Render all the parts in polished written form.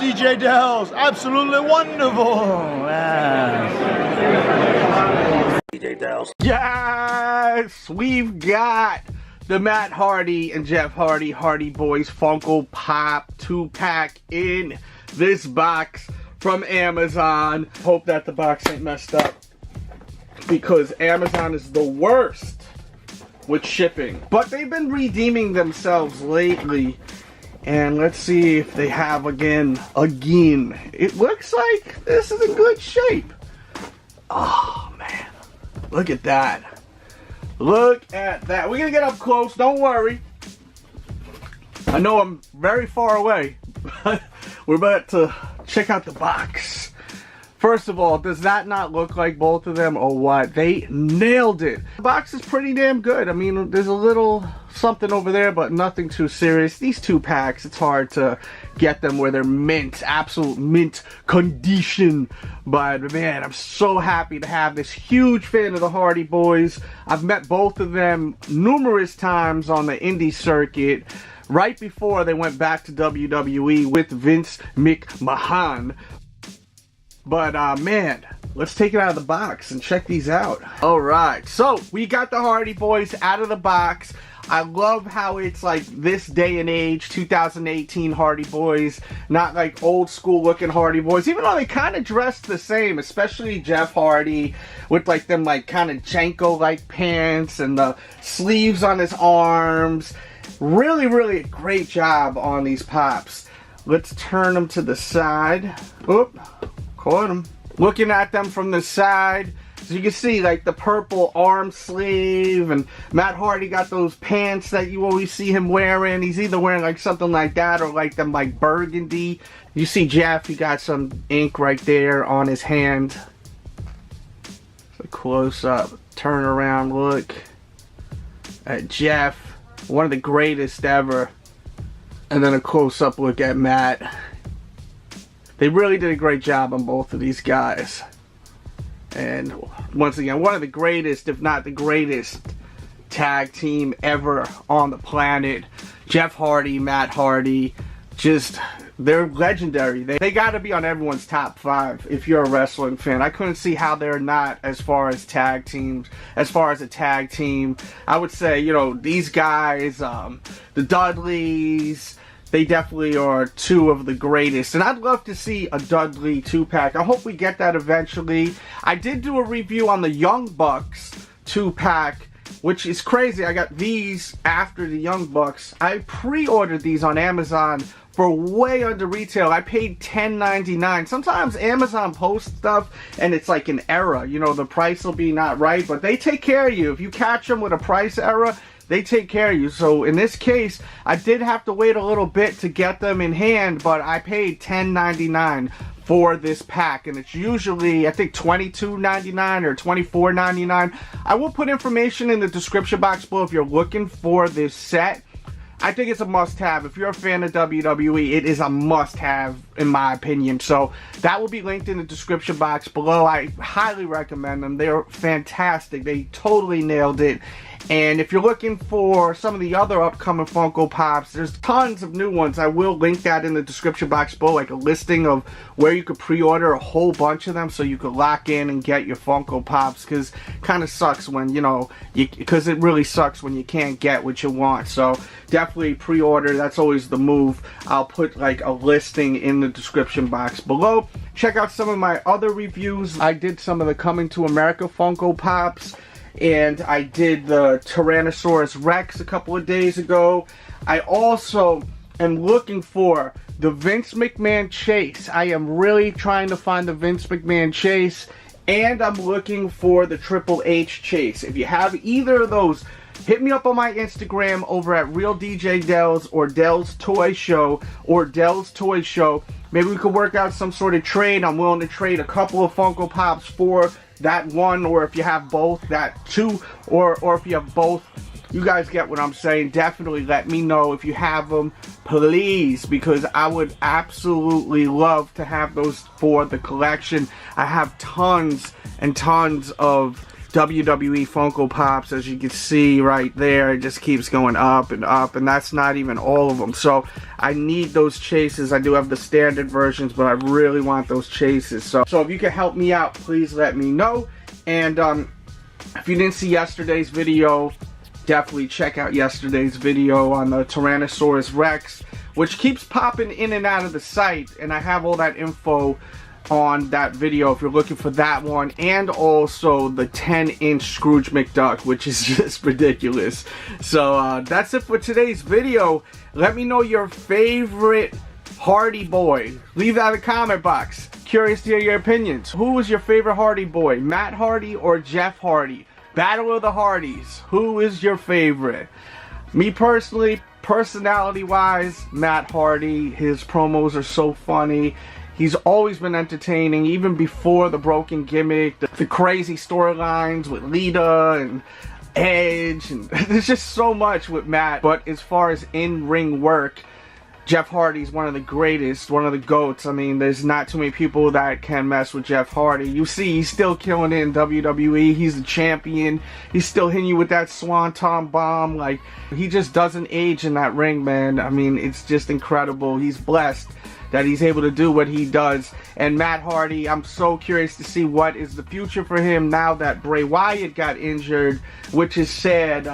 DJ Delz, absolutely wonderful. DJ Delz. Yes, we've got the Matt Hardy and Jeff Hardy Hardy Boys Funko Pop 2-pack in this box from Amazon. Hope that the box ain't messed up, because Amazon is the worst with shipping. But they've been redeeming themselves lately, and let's see if they have again. It looks like this is in good shape. Oh man, look at that. Look at that. We're gonna get up close, don't worry. I know I'm very far away, but we're about to check out the box. First of all, does that not look like both of them or what? They nailed it. The box is pretty damn good. I mean, there's a little something over there, but nothing too serious. These 2-packs, it's hard to get them where they're mint, absolute mint condition. But man, I'm so happy to have this. Huge fan of the Hardy Boys. I've met both of them numerous times on the indie circuit, right before they went back to WWE with Vince McMahon. But man, let's take it out of the box and check these out. Alright, so we got the Hardy Boys out of the box. I love how it's like this day and age, 2018 Hardy Boys, not like old school looking Hardy Boys, even though they kind of dress the same, especially Jeff Hardy with like them like kind of Janko like pants and the sleeves on his arms. Really, really a great job on these pops. Let's turn them to the side. Oop. Caught him. Looking at them from the side, so you can see like the purple arm sleeve, and Matt Hardy got those pants that you always see him wearing. He's either wearing like something like that or like them like burgundy. You see Jeff, he got some ink right there on his hand. So close up, turn around, look at Jeff, one of the greatest ever. And then a close up look at Matt. They really did a great job on both of these guys. And once again, one of the greatest, if not the greatest, tag team ever on the planet. Jeff Hardy, Matt Hardy, just, they're legendary. They got to be on everyone's top 5 if you're a wrestling fan. I couldn't see how they're not as far as tag teams, as far as a tag team. I would say, you know, these guys, the Dudleys, they definitely are 2 of the greatest. And I'd love to see a Dudley 2-pack. I hope we get that eventually. I did do a review on the UNBOX 2-pack, which is crazy. I got these after the UNBOX. I pre-ordered these on Amazon for way under retail. I paid $10.99. Sometimes Amazon posts stuff and it's like an error. You know, the price will be not right, but they take care of you. If you catch them with a price error, they take care of you. So in this case, I did have to wait a little bit to get them in hand, but I paid $10.99 for this pack, and it's usually I think $22.99 or $24.99. I will put information in the description box below if you're looking for this set. I think it's a must-have. If you're a fan of WWE, it is a must-have in my opinion. So that will be linked in the description box below. I highly recommend them. They're fantastic. They totally nailed it. And if you're looking for some of the other upcoming Funko Pops, there's tons of new ones. I will link that in the description box below, like a listing of where you could pre-order a whole bunch of them so you could lock in and get your Funko Pops, because it kind of sucks when, you know, because it really sucks when you can't get what you want. So definitely pre-order. That's always the move. I'll put like a listing in the description box below. Check out some of my other reviews. I did some of the Coming to America Funko Pops, and I did the Tyrannosaurus Rex a couple of days ago. I also am looking for the Vince McMahon Chase. I am really trying to find the Vince McMahon Chase, and I'm looking for the Triple H Chase. If you have either of those, hit me up on my Instagram over at Real DJ Delz or Delz Toy Show or Delz Toy Show. Maybe we could work out some sort of trade. I'm willing to trade a couple of Funko Pops for that one, or if you have both, that two, or if you have both. You guys get what I'm saying. Definitely let me know if you have them, please, because I would absolutely love to have those for the collection. I have tons and tons of WWE Funko Pops, as you can see right there. It just keeps going up, and that's not even all of them. So I need those chases. I do have the standard versions, but I really want those chases. So if you can help me out, please let me know. And if you didn't see yesterday's video, definitely check out yesterday's video on the Tyrannosaurus Rex, which keeps popping in and out of the site, and I have all that info on that video if you're looking for that one, and also the 10-inch Scrooge McDuck, which is just ridiculous. So that's it for today's video. Let me know your favorite Hardy Boy. Leave that in the comment box. Curious to hear your opinions. Who was your favorite Hardy Boy, Matt Hardy or Jeff Hardy? Battle of the Hardys. Who is your favorite? Me personally, personality-wise, Matt Hardy. His promos are so funny. He's always been entertaining, even before the broken gimmick, the crazy storylines with Lita and Edge, and there's just so much with Matt. But as far as in-ring work, Jeff Hardy's one of the greatest, one of the GOATs. I mean, there's not too many people that can mess with Jeff Hardy. You see, he's still killing it in WWE. He's the champion. He's still hitting you with that swanton bomb. Like, he just doesn't age in that ring, man. I mean, it's just incredible. He's blessed that he's able to do what he does. And Matt Hardy, I'm so curious to see what is the future for him now that Bray Wyatt got injured, which is sad.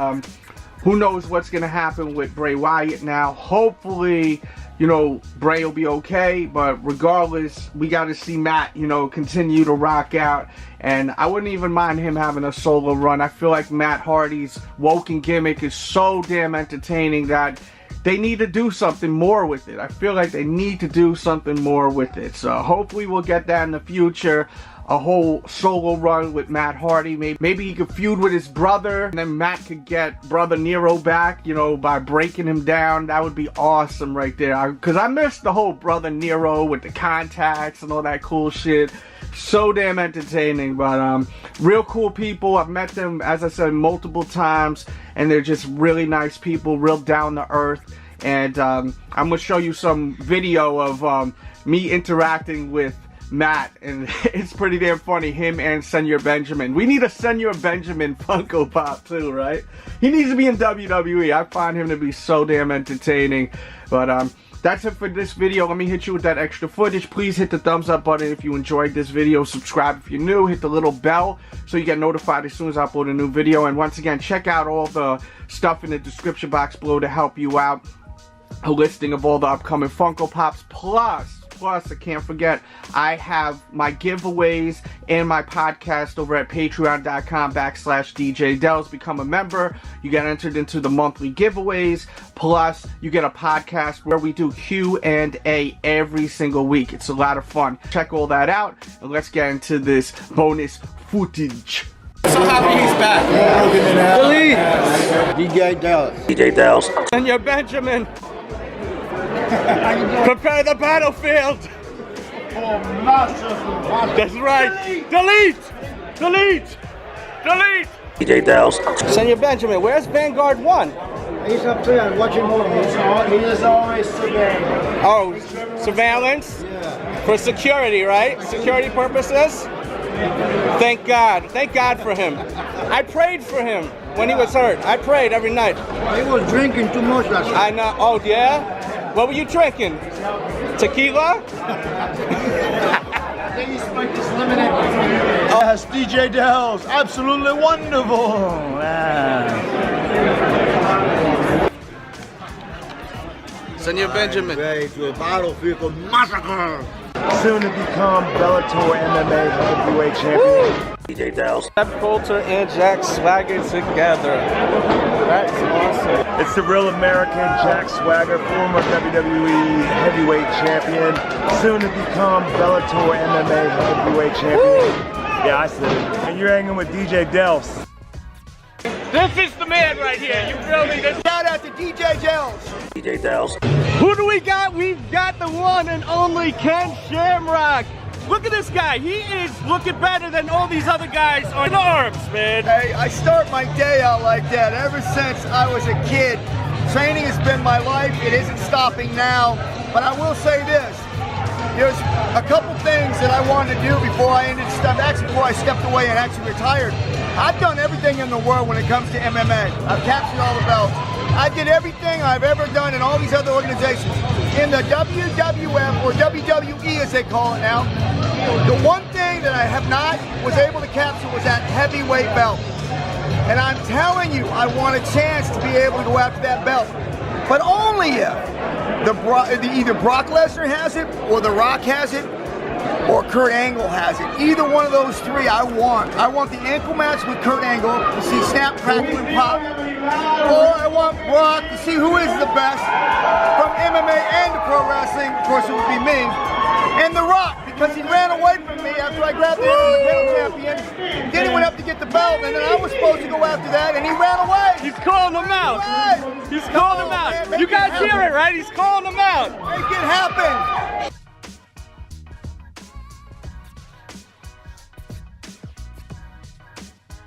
Who knows what's going to happen with Bray Wyatt now. Hopefully, you know, Bray will be okay, but regardless, we got to see Matt, you know, continue to rock out. And I wouldn't even mind him having a solo run. I feel like Matt Hardy's Woken gimmick is so damn entertaining that they need to do something more with it. I feel like they need to do something more with it. So hopefully we'll get that in the future. A whole solo run with Matt Hardy. Maybe he could feud with his brother, and then Matt could get brother Nero back, you know, by breaking him down. That would be awesome right there. Because I missed the whole brother Nero with the contacts and all that cool shit. So damn entertaining. But real cool people. I've met them, as I said, multiple times, and they're just really nice people, real down to earth. And I'm gonna show you some video of me interacting with Matt, and it's pretty damn funny. Him and Senor Benjamin. We need a Senor Benjamin Funko Pop too, right? He needs to be in WWE. I find him to be so damn entertaining. But that's it for this video. Let me hit you with that extra footage. Please hit the thumbs up button if you enjoyed this video. Subscribe if you're new. Hit the little bell so you get notified as soon as I upload a new video. And once again, check out all the stuff in the description box below to help you out. A listing of all the upcoming Funko Pops, plus, I can't forget, I have my giveaways and my podcast over at patreon.com/DJ Delz. Become a member. You get entered into the monthly giveaways. Plus, you get a podcast where we do Q&A every single week. It's a lot of fun. Check all that out, and let's get into this bonus footage. So happy he's back. Delete. DJ Delz. And your Benjamin. Prepare the battlefield. That's right. Delete. DJ Delz. Senor Benjamin, where's Vanguard 1? He's up there watching movies. He is always surveilling. Oh, surveillance? Yeah. For security, right? Security purposes? Thank God. Thank God for him. I prayed for him when he was hurt. I prayed every night. He was drinking too much last night. I know. Oh, yeah? What were you drinking? Tequila? Yes, DJ Delz. Absolutely wonderful. Senor Benjamin. Ready to a battlefield massacre. Soon to become Bellator MMA heavyweight champion. DJ Delz. Jeff Coulter and Jack Swagger together. That's awesome. It's the real American Jack Swagger, former WWE heavyweight champion. Soon to become Bellator MMA heavyweight champion. Yeah, I said it. And you're hanging with DJ Delz. This is the man right here. You feel me? Shout out to DJ Delz. DJ Delz. Who do we got? We've got the one and only Ken Shamrock. Look at this guy. He is looking better than all these other guys on the arms, man. Hey, I start my day out like that ever since I was a kid. Training has been my life. It isn't stopping now. But I will say this. There's a couple things that I wanted to do before I ended before I stepped away and actually retired. I've done everything in the world when it comes to MMA. I've captured all the belts. I did everything I've ever done in all these other organizations. In the WWF, or WWE as they call it now, the one thing that I have not was able to capture was that heavyweight belt. And I'm telling you, I want a chance to be able to go after that belt. But only if either Brock Lesnar has it, or The Rock has it, or Kurt Angle has it. Either one of those three I want. I want the ankle match with Kurt Angle to see snap, crackle, and pop. Or I want Brock to see who is the best from MMA and pro wrestling. Of course, it would be me. And The Rock, because he ran away from me after I grabbed the Untitled Champion. Then he went up to get the belt, and then I was supposed to go after that, and he ran away. He's calling them out. He's calling them out. You guys hear it, right? He's calling them out. Make it happen.